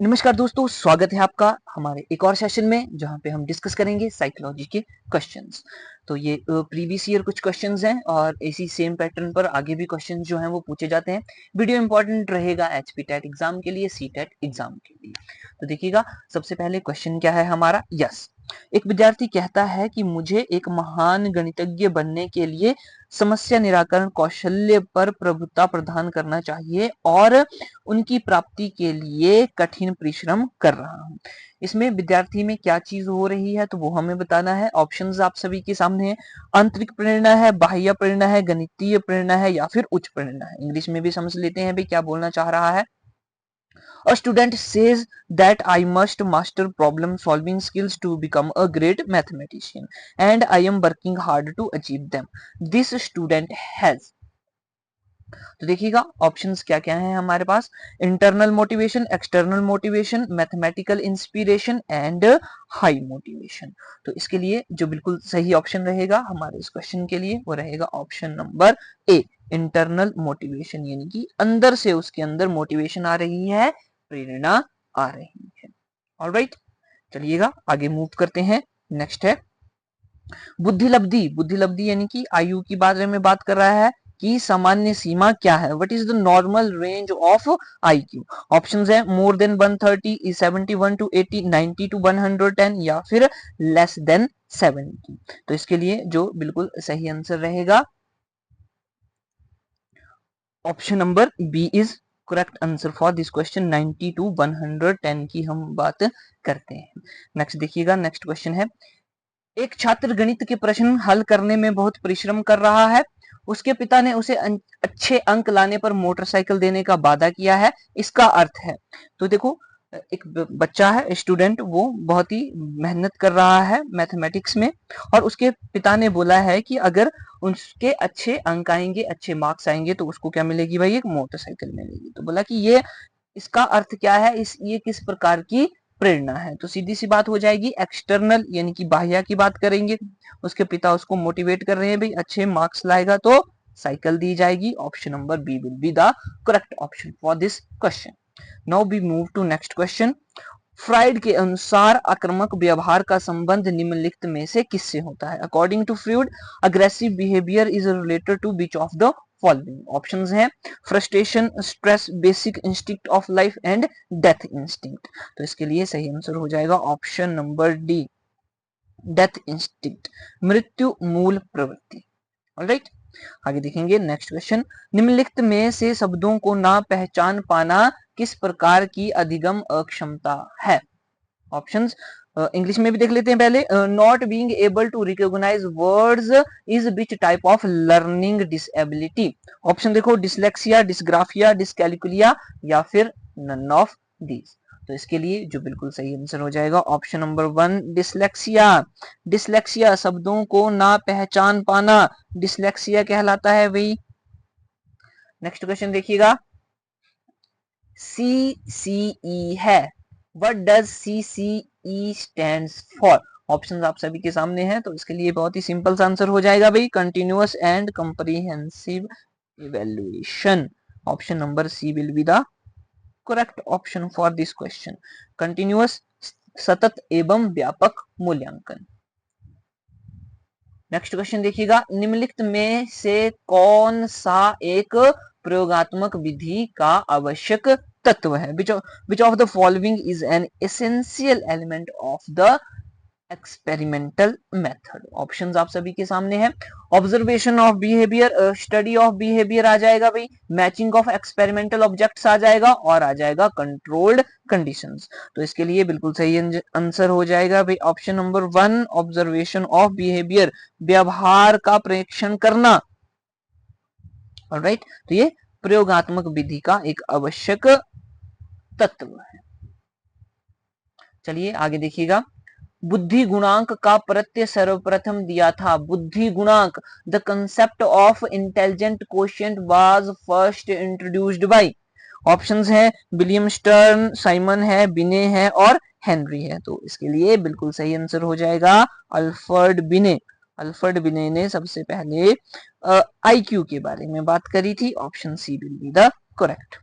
नमस्कार दोस्तों, स्वागत है आपका हमारे एक और सेशन में जहां पे हम डिस्कस करेंगे साइकोलॉजी के क्वेश्चंस। तो ये प्रीवियस ईयर कुछ क्वेश्चंस हैं और इसी सेम पैटर्न पर आगे भी क्वेश्चंस जो हैं वो पूछे जाते हैं। वीडियो इंपॉर्टेंट रहेगा एचपी टेट एग्जाम के लिए, सी टेट एग्जाम के लिए। तो देखिएगा, सबसे पहले क्वेश्चन क्या है हमारा। यस, एक विद्यार्थी कहता है कि मुझे एक महान गणितज्ञ बनने के लिए समस्या निराकरण कौशल्य पर प्रभुत्व प्रदान करना चाहिए और उनकी प्राप्ति के लिए कठिन परिश्रम कर रहा हूं। इसमें विद्यार्थी में क्या चीज हो रही है तो वो हमें बताना है। ऑप्शंस आप सभी के सामने है। आंतरिक प्रेरणा है, बाह्य प्रेरणा है, गणितीय प्रेरणा है या फिर उच्च प्रेरणा है। इंग्लिश में भी समझ लेते हैं भाई क्या बोलना चाह रहा है। A student says that I must master problem solving skills to become a great mathematician and I am working hard to achieve them. This student has, तो देखिएगा ऑप्शंस क्या क्या हैं हमारे पास। Internal motivation, external motivation, mathematical inspiration and high motivation. तो इसके लिए जो बिल्कुल सही ऑप्शन रहेगा हमारे इस क्वेश्चन के लिए वो रहेगा ऑप्शन नंबर ए, इंटरनल मोटिवेशन, यानी कि अंदर से उसके अंदर मोटिवेशन आ रही है, प्रेरणा आ रही है। ऑलराइट, चलिएगा आगे मूव करते हैं। नेक्स्ट है बुद्धिलब्धि। बुद्धिलब्धि यानी कि आयु की बारे में बात कर रहा है कि सामान्य सीमा क्या है। What is the normal range of IQ. Options है मोर देन 130, 71 टू 80, 90 टू 110 या फिर लेस देन 70। तो इसके लिए जो बिल्कुल सही आंसर रहेगा option number B is correct answer for this question. 90 to 110 की हम बात करते हैं। नेक्स्ट देखिएगा, नेक्स्ट क्वेश्चन है एक छात्र गणित के प्रश्न हल करने में बहुत परिश्रम कर रहा है। उसके पिता ने उसे अच्छे अंक लाने पर मोटरसाइकिल देने का वादा किया है। इसका अर्थ है, तो देखो एक बच्चा है, स्टूडेंट, वो बहुत ही मेहनत कर रहा है मैथमेटिक्स में और उसके पिता ने बोला है कि अगर उसके अच्छे अंक आएंगे, अच्छे मार्क्स आएंगे तो उसको क्या मिलेगी भाई, एक मोटरसाइकिल मिलेगी। तो बोला कि ये इसका अर्थ क्या है, ये किस प्रकार की प्रेरणा है। तो सीधी सी बात हो जाएगी एक्सटर्नल यानी कि बाह्य की बात करेंगे। उसके पिता उसको मोटिवेट कर रहे हैं भाई अच्छे मार्क्स लाएगा तो साइकिल दी जाएगी। Option number B will be the correct option for this question. Now we move to next question. Freud के अनुसार आक्रामक व्यवहार का संबंध निम्नलिखित में से किससे होता है। According to Freud aggressive behaviour is related to which of the following. Options हैं frustration, stress, basic instinct of life and death instinct. तो इसके लिए सही आंसर हो जाएगा option number D, death instinct, मृत्यु मूल प्रवृत्ति। ऑलराइट, आगे देखेंगे नेक्स्ट क्वेश्चन। निम्नलिखित में से शब्दों को ना पहचान पाना किस प्रकार की अधिगम अक्षमता है। ऑप्शंस इंग्लिश में भी देख लेते हैं पहले। Not being able to recognize words is which type of learning disability. Option देखो डिसलेक्सिया, डिसग्राफिया, डिसकैलकुलिया या फिर नन ऑफ दीज। तो इसके लिए जो बिल्कुल सही आंसर हो जाएगा option number one, dyslexia. Dyslexia शब्दों को ना पहचान पाना डिसलेक्सिया कहलाता है भाई। नेक्स्ट क्वेश्चन देखिएगा, CCE है। What does CCE stands for? Option आप सभी के सामने हैं तो इसके लिए बहुत ही सिंपल सा आंसर हो जाएगा भाई, continuous and comprehensive evaluation. Option number C will be the correct option for this question. Continuous, सतत एवं व्यापक मूल्यांकन। नेक्स्ट क्वेश्चन देखिएगा, निम्नलिखित में से कौन सा एक प्रयोगात्मक विधि का आवश्यक तत्व है। Which of the following is an essential element of the experimental method. Options आप सभी के सामने हैं। Observation of behaviour, study of behaviour आ जाएगा भाई, मैचिंग ऑफ एक्सपेरिमेंटल ऑब्जेक्ट्स आ जाएगा और आ जाएगा कंट्रोल्ड कंडीशंस। तो इसके लिए बिल्कुल सही आंसर हो जाएगा भाई option number one, observation of behaviour, व्यवहार का प्रेक्षण करना। ऑलराइट, तो ये प्रयोगात्मक विधि का एक आवश्यक तत्व है। चलिए आगे देखिएगा, बुद्धि गुणांक का प्रत्यय सर्वप्रथम दिया था। बुद्धि गुणांक, the concept of intelligent quotient was first introduced by. Options हैं विलियम स्टर्न, साइमन है, बिने है और हेनरी है। तो इसके लिए बिल्कुल सही आंसर हो जाएगा अल्फ्रेड बिने। अल्फ्रेड बिने ने सबसे पहले आईक्यू के बारे में बात करी थी। Option C will be the correct.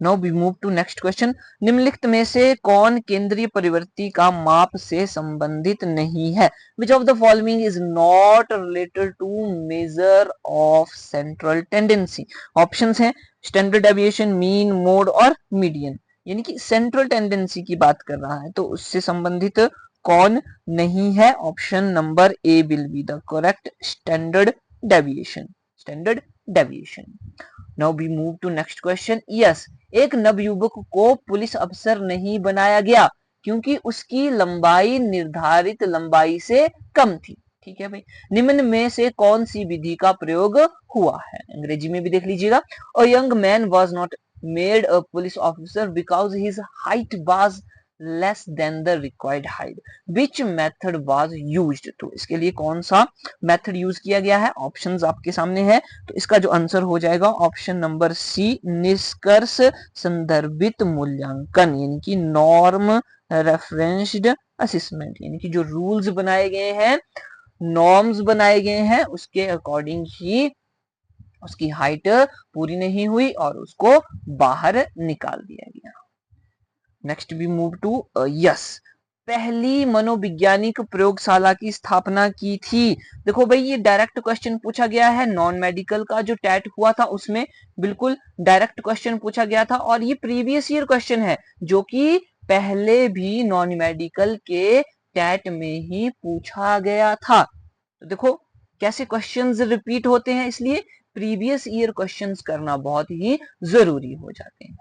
Now we move to next question. निम्नलिखित में से कौन केंद्रीय परिवर्ती का माप से संबंधित नहीं है? Which of the following is not related to measure of central tendency? Options हैं स्टैंडर्ड डेविएशन, मीन, मोड और मीडियन। यानी कि सेंट्रल टेंडेंसी की बात कर रहा है, तो उससे संबंधित कौन नहीं है? Option number A will be the correct, standard deviation, standard deviation. Now we move to next question. Yes, एक नवयुवक को पुलिस अफसर नहीं बनाया गया क्योंकि उसकी लंबाई निर्धारित लंबाई से कम थी। ठीक है भाई, निम्न में से कौन सी विधि का प्रयोग हुआ है? अंग्रेजी में भी देख लीजिएगा। A young man was not made a police officer because his height was less than the required height, which method was used? तो इसके लिए कौन सा मेथड यूज किया गया है? ऑप्शंस आपके सामने है, तो इसका जो आंसर हो जाएगा ऑप्शन नंबर सी, निष्कर्ष संदर्भित मूल्यांकन, यानी कि नॉर्म रेफरेंस्ड असेसमेंट। यानी कि जो रूल्स बनाए गए हैं, नॉर्म्स बनाए गए हैं, उसके अकॉर्डिंग ही उसकी हाइट पूरी नहीं हुई और उसको बाहर निकाल दिया गया। Next we move to yes, पहली मनोवैज्ञानिक प्रयोगशाला की स्थापना की थी। देखो भाई, ये डायरेक्ट क्वेश्चन पूछा गया है। नॉन मेडिकल का जो टैट हुआ था उसमें बिल्कुल डायरेक्ट क्वेश्चन पूछा गया था, और ये प्रीवियस ईयर क्वेश्चन है जो कि पहले भी नॉन मेडिकल के टैट में ही पूछा गया था। तो देखो कैसे क्वेश्चंस रिपीट होते हैं, इसलिए प्रीवियस ईयर क्वेश्चंस करना बहुत ही जरूरी हो जाते हैं।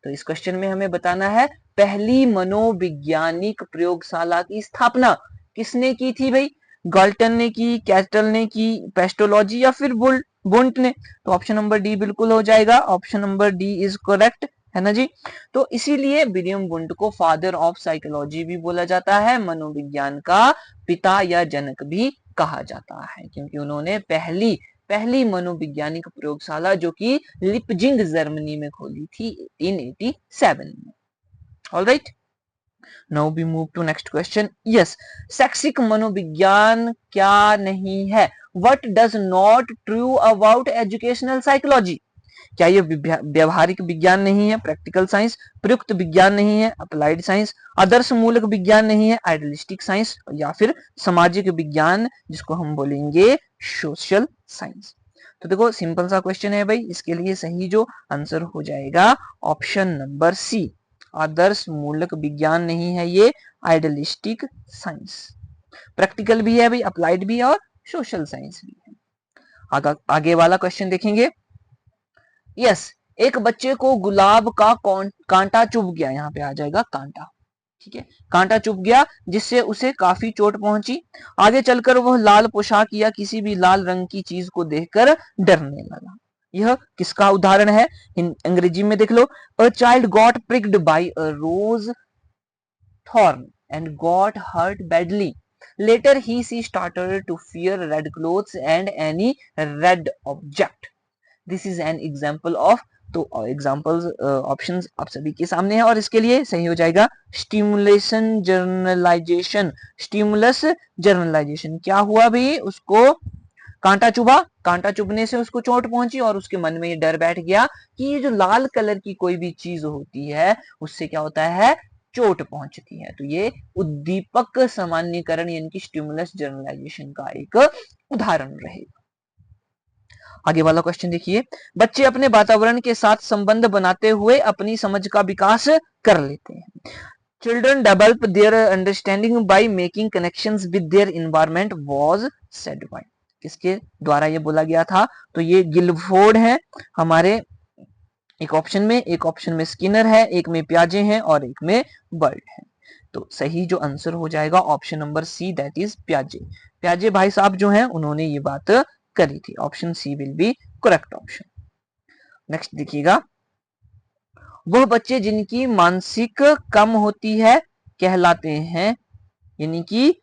तो इस क्वेश्चन में हमें बताना है पहली मनोवैज्ञानिक प्रयोगशाला की स्थापना किसने की थी भाई? गाल्टन ने की, कैटल ने की, पेस्टोलॉजी या फिर वुंट ने? तो ऑप्शन नंबर डी बिल्कुल हो जाएगा, option number D is correct, है ना जी। तो इसीलिए विलियम वुंट को फादर ऑफ साइकोलॉजी भी बोला जाता है, मनोविज्ञान का पिता या जनक भी कहा जाता है, क्योंकि उन्होंने पहली मनोवैज्ञानिक प्रयोगशाला जो कि लिपजिंग जर्मनी में खोली थी 1887 में। Alright, now we move to next question. Yes, शैक्षिक मनोविज्ञान क्या नहीं है? What does not true about educational psychology? क्या ये व्यवहारिक विज्ञान नहीं है, प्रैक्टिकल साइंस, प्रयुक्त विज्ञान नहीं है, अप्लाइड साइंस, आदर्श मूलक विज्ञान नहीं है, आइडियलिस्टिक साइंस, या फिर सामाजिक विज्ञान जिसको हम बोलेंगे सोशल साइंस? तो देखो सिंपल सा क्वेश्चन है भाई, इसके लिए सही जो आंसर हो जाएगा ऑप्शन नंबर सी, आदर्श मूलक विज्ञान नहीं है ये, आइडियलिस्टिक साइंस। प्रैक्टिकल भी है भाई, अप्लाइड भी है और सोशल साइंस भी है। आगे वाला क्वेश्चन देखेंगे। यस, एक बच्चे को गुलाब का कांटा चुभ गया, यहाँ पे आ जाएगा कांटा। ठीक है, कांटा चुभ गया जिससे उसे काफी चोट पहुंची। आगे चलकर वह लाल पोशाक या किसी भी लाल रंग की चीज को देखकर डरने लगा। यह किसका उदाहरण है? अंग्रेजी में देख लो। A child got pricked by a rose thorn and got hurt badly. Later she started to fear red clothes and any red object. This is an example of, तो एग्जाम्पल्स ऑप्शंस आप सभी के सामने है और इसके लिए सही हो जाएगा स्टिमुलेशन जर्नलाइजेशन। स्टिमुलस जर्नलाइजेशन क्या हुआ भाई? उसको कांटा चुभा, कांटा चुभने से उसको चोट पहुंची और उसके मन में ये डर बैठ गया कि ये जो लाल कलर की कोई भी चीज होती है उससे क्या होता है, चोट पहुंचती है। तो ये उद्दीपक सामान्यकरण यानी कि स्टिमुलस जर्नलाइजेशन का एक उदाहरण रहेगा। आगे वाला क्वेश्चन देखिए। बच्चे अपने वातावरण के साथ संबंध बनाते हुए अपनी समझ का विकास कर लेते हैं। Children develop their understanding by making connections with their environment was said bye, किसके द्वारा ये बोला गया था? तो ये गिलफोर्ड है हमारे, एक ऑप्शन में स्किनर है, एक में प्याजे हैं और एक में बर्ड है। तो सही जो आंसर हो जाएगा option number C, that is प्याजे। प्याजे भाई साहब जो हैं उन्होंने ये बात करी थी। Option C will be correct option. Next देखिएगा। वह बच्चे जिनकी मानसिक कम होती है कहलाते हैं, यानी कि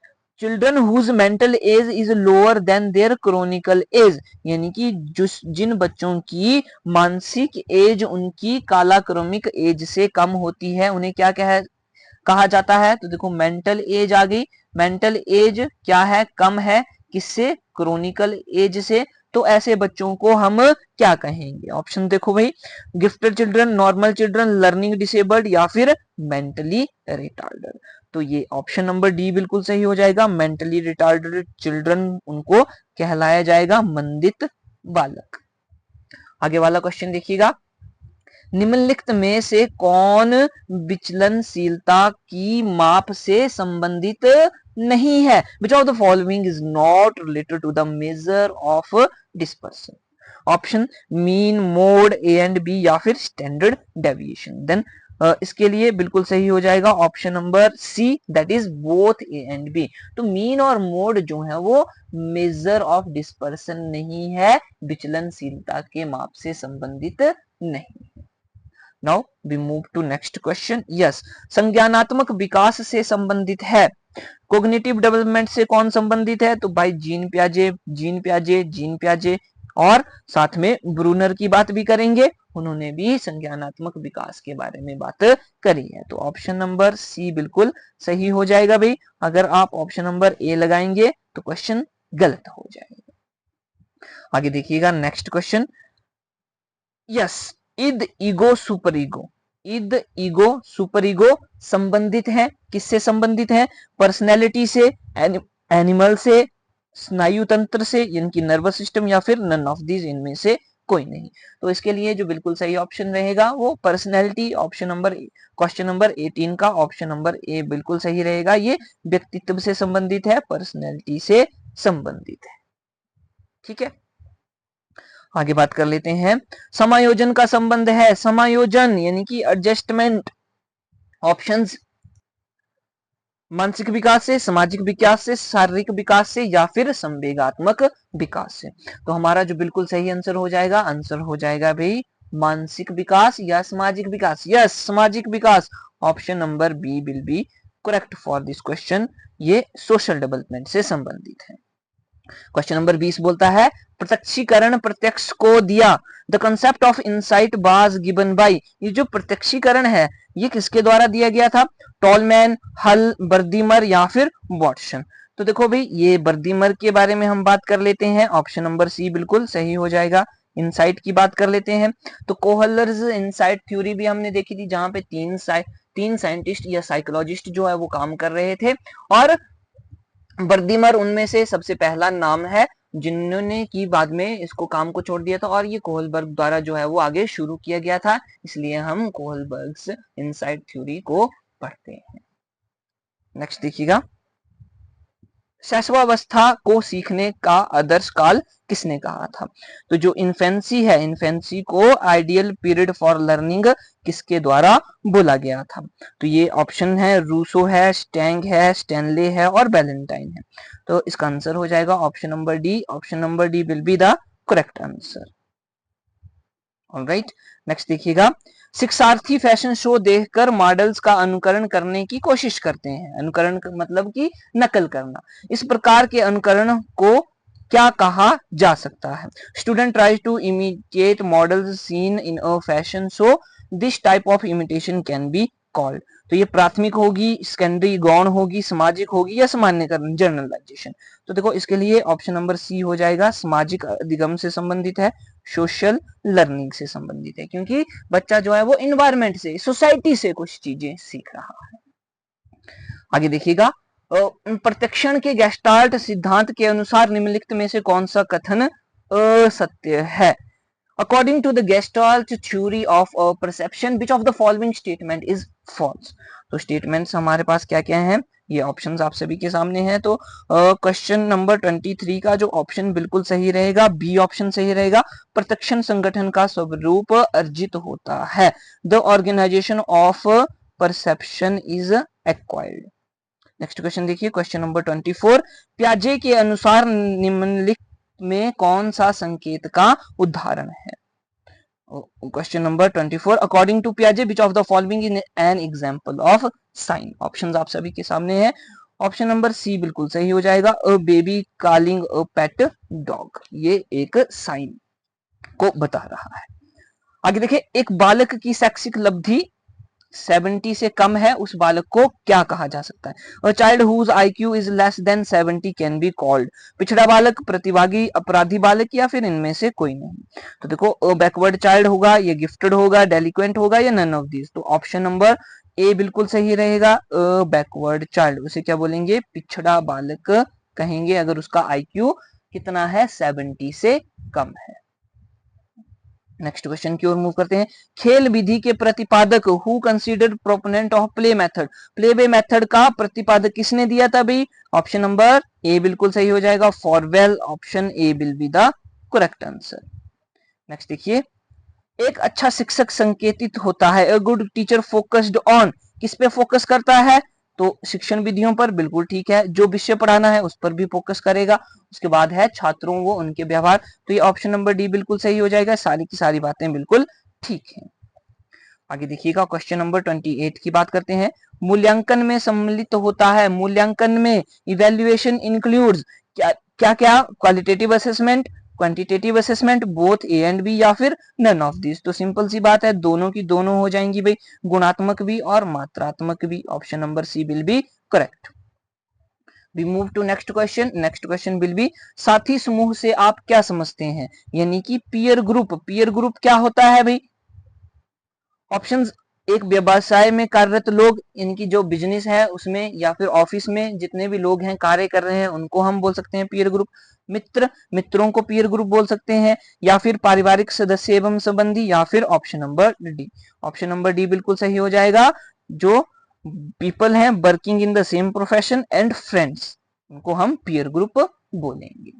children whose mental age is lower than their chronical age, यानी कि जिन बच्चों की मानसिक एज उनकी कालाक्रमिक एज से कम होती है उन्हें क्या कहा जाता है? तो देखो मेंटल एज आ गई, मेंटल एज क्या है? कम है, किससे? क्रोनिकल एज से। तो ऐसे बच्चों को हम क्या कहेंगे? ऑप्शन देखो भाई, gifted children, normal children, learning disabled या फिर मेंटली रिटार्डेड। तो ये ऑप्शन नंबर डी बिल्कुल सही हो जाएगा। मेंटली रिटार्डेड चिल्ड्रन उनको कहलाया जाएगा मंदित बालक। आगे वाला क्वेश्चन देखिएगा, निम्नलिखित में से कौन विचलनशीलता की माप से संबंधित नहीं है? Which of the following is not related to the measure of dispersion? Option mean, mode, A and B या फिर स्टैंडर्ड डेविएशन। देन इसके लिए बिल्कुल सही हो जाएगा option number C, that is both A and B. तो मीन और मोड जो है वो मेजर ऑफ डिस्पर्सन नहीं है, विचलनशीलता के माप से संबंधित नहीं है। Now we move to next question. Yes, संज्ञानात्मक विकास से संबंधित है। कोग्निटिव डेवलपमेंट से कौन संबंधित है? तो भाई जीन पियाजे, जीन पियाजे, जीन पियाजे, और साथ में ब्रूनर की बात भी करेंगे, उन्होंने भी संज्ञानात्मक विकास के बारे में बात करी है। तो ऑप्शन नंबर सी बिल्कुल सही हो जाएगा भाई। अगर आप ऑप्शन नंबर ए लगाएंगे तो क्वेश्चन गलत हो जाएगा। आगे देखिएगा नेक्स्ट क्वेश्चन। यस, इद, ईगो, सुपर ईगो, इद, ईगो, सुपर ईगो संबंधित है। किससे संबंधित है? पर्सनैलिटी से, एनिमल से, स्नायु तंत्र से यानी कि नर्वस सिस्टम, या फिर नन ऑफ दीज, इनमें से कोई नहीं। तो इसके लिए जो बिल्कुल सही ऑप्शन रहेगा वो personality, option number, question number 18 का ऑप्शन नंबर ए बिल्कुल सही रहेगा। ये व्यक्तित्व से संबंधित है, पर्सनैलिटी से संबंधित है। ठीक है, आगे बात कर लेते हैं। समायोजन का संबंध है। समायोजन यानी कि एडजस्टमेंट, ऑप्शंस मानसिक विकास से, सामाजिक विकास से, शारीरिक विकास से या फिर संवेगात्मक विकास से। तो हमारा जो बिल्कुल सही आंसर हो जाएगा, आंसर हो जाएगा भाई मानसिक विकास या सामाजिक विकास। यस, सामाजिक विकास, option number B will be correct for this question. ये सोशल डेवलपमेंट से संबंधित है। क्वेश्चन नंबर 20 बोलता है, प्रत्यक्षीकरण प्रत्यक्ष को दिया। The concept of insight was given by. ये जो प्रत्यक्षीकरण है ये किसके द्वारा दिया गया था? टॉलमैन, हल, बर्दीमर या फिर वॉटसन? तो देखो भाई, ये बर्दीमर के बारे में हम बात कर लेते हैं, ऑप्शन नंबर सी बिल्कुल सही हो जाएगा। इनसाइट की बात कर लेते हैं तो कोहलर्स इनसाइट थ्योरी भी हमने देखी थी, जहां पे तीन साइंटिस्ट या साइकोलॉजिस्ट जो है वो काम कर रहे थे, और बर्दीमर उनमें से सबसे पहला नाम है जिन्होंने की बाद में इसको काम को छोड़ दिया था, और ये कोहलबर्ग द्वारा जो है वो आगे शुरू किया गया था, इसलिए हम कोहलबर्ग्स इनसाइट थ्योरी को पढ़ते हैं। नेक्स्ट देखिएगा, शैशवावस्था को सीखने का आदर्श काल किसने कहा था? तो जो इन्फेंसी है, इन्फेंसी को आइडियल पीरियड फॉर लर्निंग किसके द्वारा बोला गया था? तो ये ऑप्शन है, रूसो है, स्टैंग है, स्टैनले है और वैलेंटाइन है। तो इसका आंसर हो जाएगा option number D. Option number D will be the correct answer. Alright, next देखिएगा, शिक्षार्थी फैशन शो देखकर मॉडल्स का अनुकरण करने की कोशिश करते हैं। अनुकरण मतलब कि नकल करना। इस प्रकार के अनुकरण को क्या कहा जा सकता है? Student tries to imitate models seen in a fashion show, this type of imitation can be called. तो ये प्राथमिक होगी, सेकेंडरी गौण होगी, सामाजिक होगी या सामान्यकरण, जनरलाइजेशन? तो देखो इसके लिए ऑप्शन नंबर सी हो जाएगा, सामाजिक अधिगम से संबंधित है, सोशल लर्निंग से संबंधित है, क्योंकि बच्चा जो है वो इन्वायरमेंट से, सोसाइटी से कुछ चीजें सीख रहा है। आगे देखिएगा, प्रत्यक्षण के गेस्टाल्ट सिद्धांत के अनुसार निम्नलिखित में से कौन सा कथन असत्य है? According to the Gestalt theory of perception, which of the following statement is false? तो स्टेटमेंट्स हमारे पास क्या क्या हैं, ये ऑप्शंस आप सभी के सामने हैं। तो क्वेश्चन नंबर 23 का जो ऑप्शन बिल्कुल सही रहेगा, बी ऑप्शन सही रहेगा। प्रत्यक्षण संगठन का स्वरूप अर्जित होता है। The organization of perception is acquired. Next question देखिए, क्वेश्चन नंबर 24, प्याजे के अनुसार निम्नलिखित में कौन सा संकेत का उदाहरण है? क्वेश्चन नंबर 24, अकॉर्डिंग टू पियाजे which of the following is an example of sign? Options आप सभी के सामने हैं। ऑप्शन नंबर सी बिल्कुल सही हो जाएगा, a baby calling a pet dog, ये एक साइन को बता रहा है। आगे देखिए, एक बालक की शैक्षिक लब्धि 70 से कम है उस बालक को क्या कहा जा सकता है? A child whose IQ is less than 70 can be called. पिछड़ा बालक, प्रतिभागी, अपराधी बालक या फिर इनमें से कोई नहीं। तो देखो बैकवर्ड चाइल्ड होगा, ये गिफ्टेड होगा, डेलिक्वेंट होगा या नन ऑफ दीज। तो ऑप्शन नंबर ए बिल्कुल सही रहेगा। बैकवर्ड चाइल्ड, उसे क्या बोलेंगे? पिछड़ा बालक कहेंगे अगर उसका IQ कितना है? 70 से कम है। नेक्स्ट क्वेश्चन की ओर मूव करते हैं। खेल विधि के प्रतिपादक who considered proponent of play method. Play way method का प्रतिपादक किसने दिया था भाई? ऑप्शन नंबर ए बिल्कुल सही हो जाएगा, farewell. Option A will be the correct answer. Next देखिए, एक अच्छा शिक्षक संकेतित होता है। A good teacher focused on, किस पे फोकस करता है? तो शिक्षण विधियों पर, बिल्कुल ठीक है। जो विषय पढ़ाना है उस पर भी फोकस करेगा। उसके बाद है छात्रों वो उनके व्यवहार। तो ये ऑप्शन नंबर डी बिल्कुल सही हो जाएगा। सारी की सारी बातें बिल्कुल ठीक है। आगे देखिएगा, क्वेश्चन नंबर 28 की बात करते हैं। मूल्यांकन में सम्मिलित होता है। मूल्यांकन में इवेल्युएशन इंक्लूड्स क्या क्या? क्या qualitative assessment, quantitative assessment, both A and B या फिर नन ऑफ दिस। तो सिंपल सी बात है, दोनों की दोनों हो जाएंगी भाई, गुणात्मक भी और मात्रात्मक भी। Option number C will be correct. We move to next question. Next question will be, साथी समूह से आप क्या समझते हैं? यानी कि पीयर ग्रुप। पीयर ग्रुप क्या होता है भाई? ऑप्शंस, एक व्यवसाय में कार्यरत लोग, इनकी जो बिजनेस है उसमें या फिर ऑफिस में जितने भी लोग हैं कार्य कर रहे हैं उनको हम बोल सकते हैं पीयर ग्रुप। मित्र, मित्रों को पीयर ग्रुप बोल सकते हैं। या फिर पारिवारिक सदस्य एवं संबंधी, या फिर option number D. Option number D बिल्कुल सही हो जाएगा। जो पीपल हैं working in the same profession and friends, उनको हम पीयर ग्रुप बोलेंगे।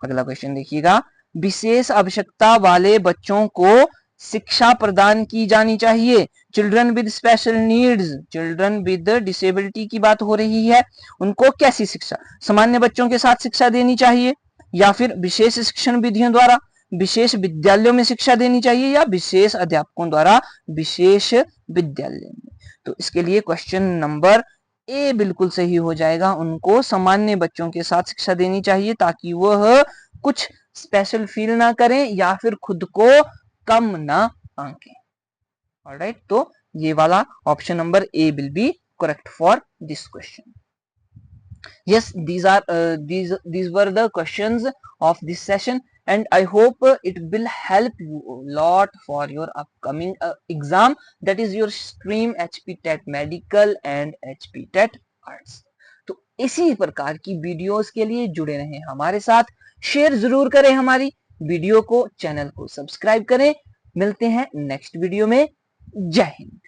अगला क्वेश्चन देखिएगा, विशेष आवश्यकता वाले बच्चों को शिक्षा प्रदान की जानी चाहिए। Children with special needs, children with disability की बात हो रही है। उनको कैसी शिक्षा? सामान्य बच्चों के साथ शिक्षा देनी चाहिए, या फिर विशेष शिक्षण विधियों द्वारा विशेष विद्यालयों में शिक्षा देनी चाहिए, या विशेष अध्यापकों द्वारा विशेष विद्यालय में। तो इसके लिए क्वेश्चन नंबर ए बिल्कुल सही हो जाएगा। उनको सामान्य बच्चों के साथ शिक्षा देनी चाहिए ताकि वह कुछ स्पेशल फील ना करें या फिर खुद को कम ना आंकें। ऑलराइट, तो ये वाला option number A will be correct for this question. Yes, these were the questions of this session, and I hope it will help you a lot for your upcoming exam, that is your stream HP TET Medical and HP TET Arts. तो इसी प्रकार की videos के लिए जुड़े रहें हमारे साथ, शेयर जरूर करें हमारी वीडियो को, चैनल को सब्सक्राइब करें। मिलते हैं नेक्स्ट वीडियो में। जय हिंद।